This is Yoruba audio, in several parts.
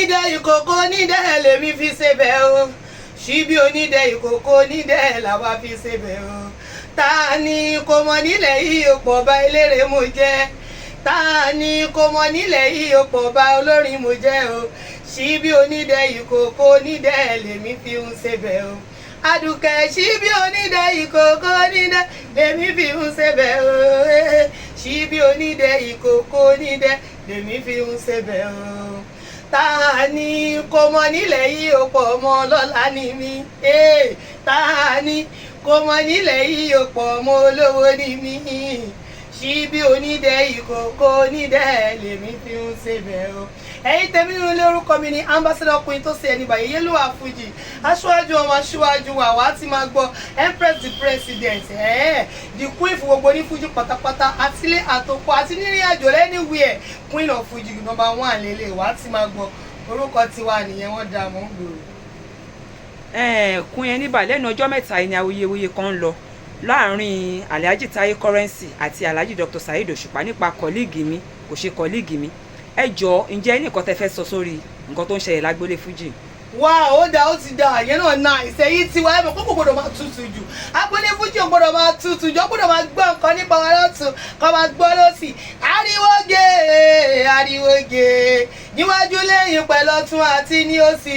onídẹ ìkòkò onídẹ lèmi fi ṣebẹ̀ o ṣíbí onídẹ ìkòkò onídẹ làwa fi ṣebẹ̀ o ta ni kò mọ̀ nílẹ̀ yìí ó pọ̀ bá eléré mo jẹ́ ta ni kò mọ̀ nílẹ̀ yìí ó pọ̀ bá olórin mo jẹ́ o ṣíbí onídẹ ìkòkò onídẹ lèmi fi ń ṣebẹ̀ o Àdùkẹ́ ṣíbí onídẹ ìkòkò onídẹ lèmi fi ń ṣebẹ̀ o ṣíbí onídẹ ìkòkò onídẹ lèmi fi ń ṣebẹ̀ o ta ni kò mọ̀ nílẹ̀ yìí ó pọ̀ mọ́ lọ́lá ni mí ta ni kò mọ̀ nílẹ̀ yìí ó pọ̀ mọ́ olówó ni mí ṣíbí onídẹ ìkòkò onídẹ lèmi fi ń ṣebẹ̀ o ẹ̀yin tèmi nínú ilé orúkọ mi ni ambassador Queen Tosin Ẹnibàyè Yélúwà Fújì aṣáájú ọmọ aṣáájú wa wàá ti máa gbọ́ Empress the President the Queen fún gbogbo ní Fújì pátápátá àtìlé àtòkọ àti nírìn àjò anywhere Queen of Fújì #1 lélẹ̀ wàá ti máa gbọ́ orúkọ tiwa nìyẹn wọ́n dá mọ́ ń gbòòrò. Queen Ẹnibàyè lẹ́nu ọjọ́ mẹ́ta yìí ni awuyewuye kan ń lọ láàrin Alhaji Taye Currency àti Alhaji Dr. Saheed Òṣùpá nípa kọ́líìgì mi kò ṣe kọ́líìgì mi ẹ jọ̀ọ́ ǹjẹ́ ní nǹkan tẹ́ fẹ́ sọ sórí nǹkan tó ń ṣẹlẹ̀ lágbólé Fújì. wá ó dá ó ti dá àyẹn náà náà ìsẹ̀yìn tiwa ẹ̀ mọ̀ kókò gbọ́dọ̀ máa tutù jù agbolé Fújì ò gbọ́dọ̀ máa tutù jù ó gbọ́dọ̀ máa gbọ́ nǹkan nípa wa lọ́tún kó máa gbọ́ lọ́sì ariwo gé níwájú lẹ́yìn pẹ̀lú ọ̀tún àti ní òsì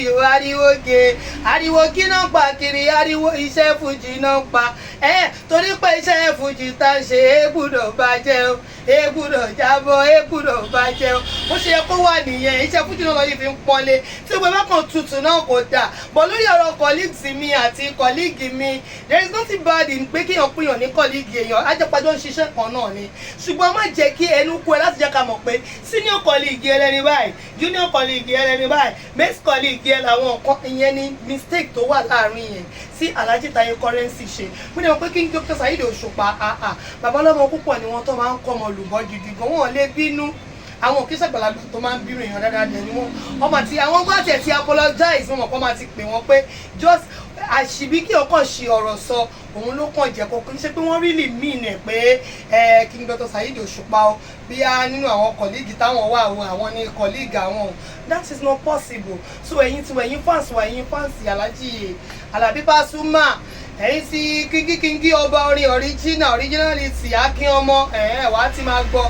ariwo kí náà pa kiri ariwo iṣẹ́ Fújì náà pa torí pé iṣẹ́ Fújì tá a ṣe é gbọ́dọ̀ bàjẹ́ o é gbọ́dọ̀ jábọ́ é gbọ́dọ̀ bàjẹ́ o bó ṣe yẹ kó wà nìyẹn iṣẹ́ Fújì náà lọ́ọ́ yìí fi ń pọ́nlé tí gbogbo bá kàn tutù náà kò dáa bọ̀ lórí ọ̀rọ̀ colleagues mi àti colleague mi there is nothing bad in pé kéèyàn pínyàn ní colleague èèyàn ajẹ́pàjọ́ ń ṣiṣẹ́ kan náà ni ṣùgbọ́n má jẹ́ kí ẹnu kú ẹ láti jẹ́ ká mọ̀ pé senior colleague ẹlẹ́ni báyìí junior colleague ẹlẹ́ni báyìí mate colleague ẹ làwọn nǹkan ìyẹn ni mistake tó wà láàrin yẹn sí Alhaji Taye Currency ṣe mo ní wọn pé kí n Dr. Saheed Òṣùpá bàbá ọlọ́mọ púpọ̀ ni wọ́n tó máa ń kọ́ ọmọ olùbọ́ gidi gan wọn lè bínú àwọn òkè sàgbàlagbà tó máa ń bínú èèyàn dáadáa dẹ̀ ni wọ́n ọmọ àti àwọn gbọ́ àti ẹ̀tí apologize wọn kọ́ máa ti pè wọ́n pé just àṣìbí kí ọkàn ṣe ọ̀rọ̀ sọ òun ló kàn jẹ́ kó kí ṣe pé wọ́n really mean ẹ̀ pé kí n Dr. Saheed Òṣùpá o bí a nínú àwọn colleague táwọn wà àwọn ní colleague àwọn that is not possible so ẹ̀yin fans Àlàbí Pasuma ẹ̀yin tí kíngí ọba orin originality Akin ọmọ wàá ti máa gbọ́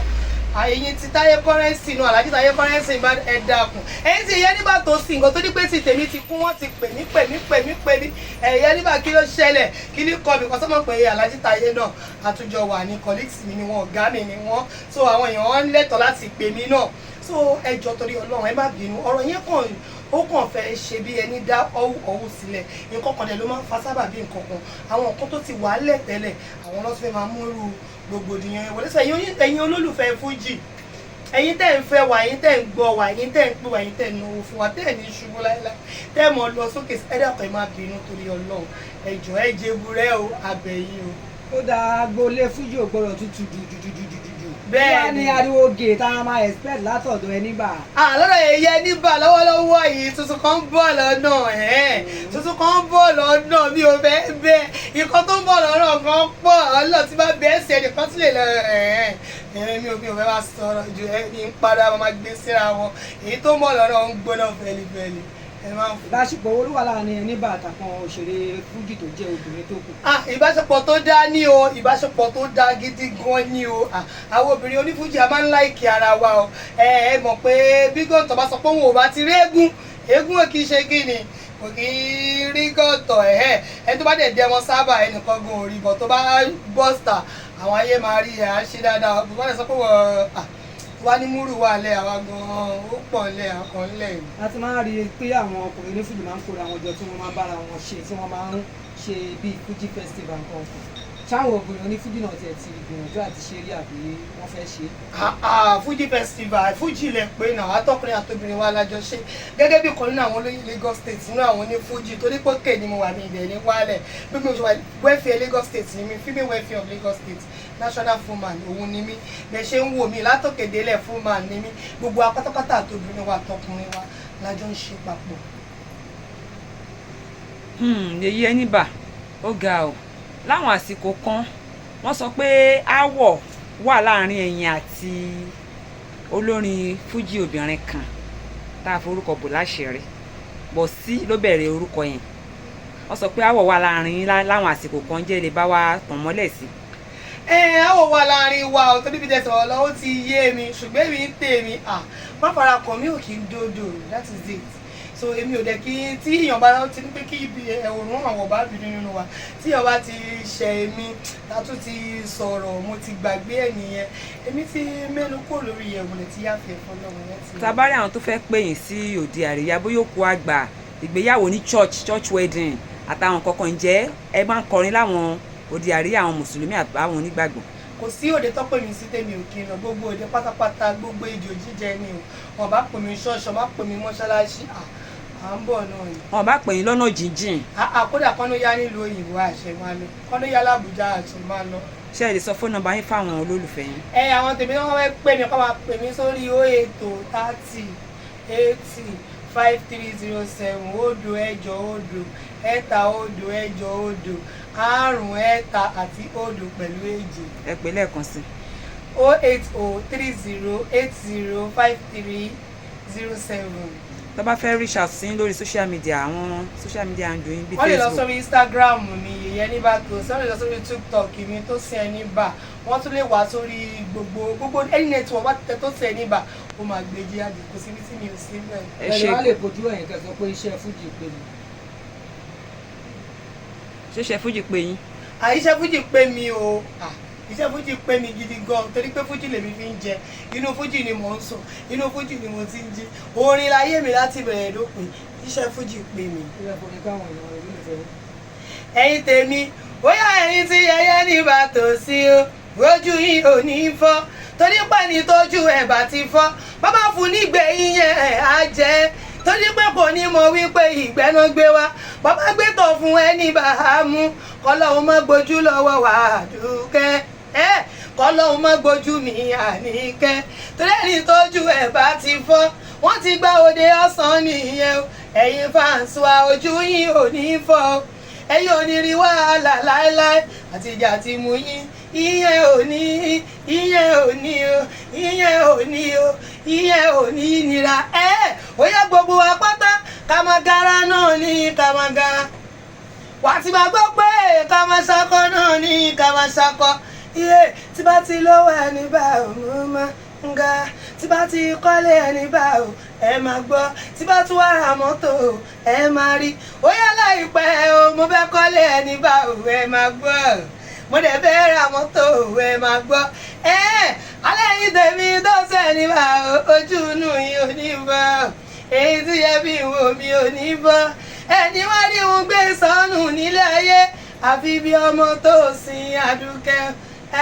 ẹ̀yin tí Taye Currency náà Alhaji Taye Currency bá ẹ dákun ẹ̀yin tí ìyẹn nígbà tó sì nǹkan tó ní pé tí tèmi ti kún wọ́n ti pè mí ẹ̀yẹ nígbà kí ló ṣẹlẹ̀ kí ní kọ́ mi kọ́ sọ́mọ́ pé Alhaji Taye náà àtúnjọ wà ní colleagues mi ni wọ́n ọ̀gá mi ni wọ́n so àwọn èèyàn wọn lẹ́tọ̀ọ́ láti pè mí náà so ẹ jọ̀ọ́ torí Ọlọ́run ẹ má bínú ọ̀rọ̀ yẹn kàn ó kàn fẹ́ ṣe bí ẹni dá ọ̀hún sílẹ̀ nǹkan kan dẹ̀ ló máa ń fa sábà bí nǹkan kan àwọn nǹkan tó ti wà lẹ̀ tẹ́lẹ̀ àwọn lọ́sọ̀ fẹ́ máa múrú gbogbogbòdìyàn ẹ̀ wọlé sọ ẹ̀yin olólùfẹ́ Fújì ẹ̀yin tẹ́ ń fẹ́ wa ẹ̀yin tẹ́ ń gbọ́ wa ẹ̀yin tẹ́ ń pè wa ẹ̀yin tẹ́ ń náwó fún wa tẹ́ ẹ̀ ní ṣubú láéláé tẹ́ ẹ̀ mọ̀ lọ sókè ẹ̀dàkọ̀ ẹ̀ má bínú torí Ọlọ́run ẹ jọ̀ọ́ ẹ jẹ́burẹ́ o abẹ́yìn o. ó dáa agboolé Fújì ò gbọ́dọ̀ tutù jù bẹ́ẹ̀ ni ariwo gè tá a máa expect látọ̀dọ̀ Ẹnibà. lọ́dọ̀ èyí Ẹnibà lọ́wọ́lọ́wọ́ yìí tuntun kan ń bọ̀ lọ́nà mi ò fẹ́ bẹ́ẹ̀ nǹkan tó ń bọ̀ lọ́nà kan pọ̀ ọlọ́ tí bá bẹ́ẹ̀ sí ẹnìkan tí lè lọ mi ò fẹ́ wá sọ̀rọ̀ ju ẹni ń padà máa gbé síra wọn èyí tó ń bọ̀ lọ́nà ń gbóná fẹ́lifẹ́li. ìbáṣepọ̀ owó ló wà láàrin Ẹnibà àtàkùn òṣèré Fújì tó jẹ́ obìnrin tó kù. ìbáṣepọ̀ tó dá ní o ìbáṣepọ̀ tó dá gidi gan ní o àwọn obìnrin onífújì a máa ń láìkì ara wa o ẹ mọ̀ pé bí gọ́ǹtọ̀ bá sọ pé òun ò bá ti rí eégún ò kì í ṣe kí ni kò kì í rí gọ́ǹtọ̀ ẹni tó bá dẹ̀ dẹmọ sábà ẹnìkan gan orí bọ̀ tó bá bọ́stà àwọn ayé máa rí ẹ̀ á ṣe dáadáa bí wọ́n lè sọ pé wá ní múrù wà lẹ àwa gan-an ó pọ̀ lẹ àkànlẹ̀. a ti máa ń rí i pé àwọn ọkùnrin onífújì máa ń kóra wọn jọ tí wọ́n máa ń bára wọn ṣe tí wọ́n máa ń ṣe bíi Fuji festival nǹkan kan ṣáwọn obìnrin onífújì náà tiẹ̀ ti gbìyànjú àti ṣe rí àbí wọ́n fẹ́ ṣe. Fuji festival Fuji lẹ pé náà atọ́kùnrin àtobìnrin wa lájọ ṣe gẹ́gẹ́ bí kan nínú àwọn olóyè Lagos State nínú àwọn onífújì torí pé kéè ni mo wà ní ibẹ̀ ní wálẹ̀ bí mo ṣe wà welfare Lagos State ni mi female welfare of Lagos State national woman òun ni mí bẹ́ẹ̀ ṣe ń wò mí látòkèdélẹ̀ woman ni mí gbogbo apátápátá àtobìnrin wa àtọkùnrin wa lájọ ń ṣe papọ̀. èyí Ẹnibà ó ga ọ láwọn àsìkò kan wọ́n sọ pé áwọ̀ wà láàrin ẹ̀yin àti olórin Fújì obìnrin kan tá a forúkọ bò láṣìírí bọ̀ sí ló bẹ̀rẹ̀ orúkọ yẹn wọ́n sọ pé àwọ̀ wà láàrin láwọn àsìkò kan jẹ́ lè bá wa tàn mọ́lẹ̀ sí. àwọ̀ wà láàrin wa ò tó níbi tẹ̀sán ọ̀lọ́ ó ti yé mi ṣùgbọ́n èmi ń tè mí má fara kàn mí ò kí ń dòdò that is it so èmi ò dẹ̀ kí tí èèyàn bá ti ní pé kí ibi ẹ̀wòrán àwọn bá bínú nínú wa tí èèyàn bá ti ṣe èmi látú ti sọ̀rọ̀ mo ti gbàgbé ẹ̀ nìyẹn èmi ti mẹ́nu kúrò lórí ẹ̀wòrán tí yáfẹ́ fọlọ́run yẹn ti. tabari àwọn tó fẹ́ pè yín sí òde àríyá bóyá òkú àgbà ìgbéyàwó ní church wedding àtàwọn kankan ǹjẹ́ ẹ máa ń kọrin láwọn òde àríyá àwọn mùsùlùmí àbáwọn onígbàgbọ́. kò sí òde tó pè mí sí tèmi ò kí n lọ gbogbo òde pátápátá gbogbo ìjò jíjẹ ni o wọn bá pè mí ṣọ́ọ̀ṣì wọn bá pè mí mọ́ṣáláṣí à ń bọ̀ náà ni. wọn bá pè yín lọ́nà jíjìn. kódà kọ́nú yá nílùú òyìnbó àṣẹ máa lọ kọ́nú yá lábújá àṣẹ máa lọ. ṣé ẹ lè sọ fóònù nọ́mbà yín fáwọn olólùfẹ́ yín. àwọn tèmi náà wọ́n fẹ́ pè mí kọ́ máa pè mí sórí 08030805307 òdo ẹ̀jọ òdo ẹ̀ta òdo ẹ̀jọ òdo àrùn ẹ̀ta àti òdo pẹ̀lú èjì. ẹ pè lẹ́ẹ̀kan sí. 08030805307. tó bá fẹ́ reach out sí lórí social media àwọn social media handle yín bíi Facebook. wọ́n lè lọ Facebook. sórí Instagram mi Yèyé Níbà Tosin wọ́n lè lọ sórí TikTok mi Tosin Ẹníbà wọ́n tún lè wá sórí gbogbo any network wá tẹ Tosin Ẹníbà ó máa gbé jáde kò síbi tí mi ò sí bẹ́ẹ̀. ẹ ṣe wá lè kojú ẹ̀yìn kẹsàn pé iṣẹ́ fújì pè mí. ṣẹṣẹ fújì pé yín. iṣẹ́ fújì pè mí o iṣẹ́ fújì pè mí gidi gan torí pé fújì lèmi fi ń jẹ inú fújì ni mò ń sùn inú fújì ni mo ti ń jí orin láyé mi láti bẹ̀rẹ̀ dópin iṣẹ́ fújì pè mí. ẹ̀yin tèmi bóyá ẹ̀yin tí Yèyé Níbà Tosin o ojú yín ò ní fọ́ torí pé ní tójú ẹ̀ bá ti fọ́ bàbá fún nígbẹ̀yìn yẹn ẹ̀ á jẹ́ torí pé kò ní mọ wípé ìgbẹ́ náà gbé wá bàbá gbé tọ̀ fún ẹni bá a mú kọ́lọ́hún má gbójú lọ́wọ́ wà á dúkẹ́ kọ́lọ́hún má gbójú mi Àníkẹ́ torí ẹni tójú ẹ̀ bá ti fọ́ wọ́n ti gba òde ọ̀sán nìyẹn o ẹ̀yin fans wa ojú yín ò ní fọ́ ẹ̀yin ò ní rí wàhálà láéláé àtijọ́ àti mú yín ìyẹn ò ní o ìyẹn ò ní nira ó yẹ gbogbo wa pátá ká máa gara náà ní ká máa gara wà á ti máa gbọ́ pé ká máa ṣakọ náà ní ká máa ṣakọ iye tí bá ti lówó ẹni bá òun máa ń ga tí bá ti kọ́lé ẹni bá ò ẹ máa gbọ́ tí bá tún wá ra mọ́tò ẹ máa rí ó yẹ láìpẹ́ o mo fẹ́ kọ́lé ẹni bá ò ẹ máa gbọ́ mo dẹ̀ fẹ́ ra mọ́tò ẹ máa gbọ́ alẹ́ yìí tèmi Tosin Ẹníbà ojú inú yìí ò ní bọ́ èyí tí yẹ bí wo mi ò ní bọ́ ẹni wá ní òun gbé sọnù nílé ayé àfi bí ọmọ Tosin Àdùkẹ́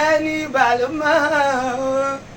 Ẹníbà ló máa.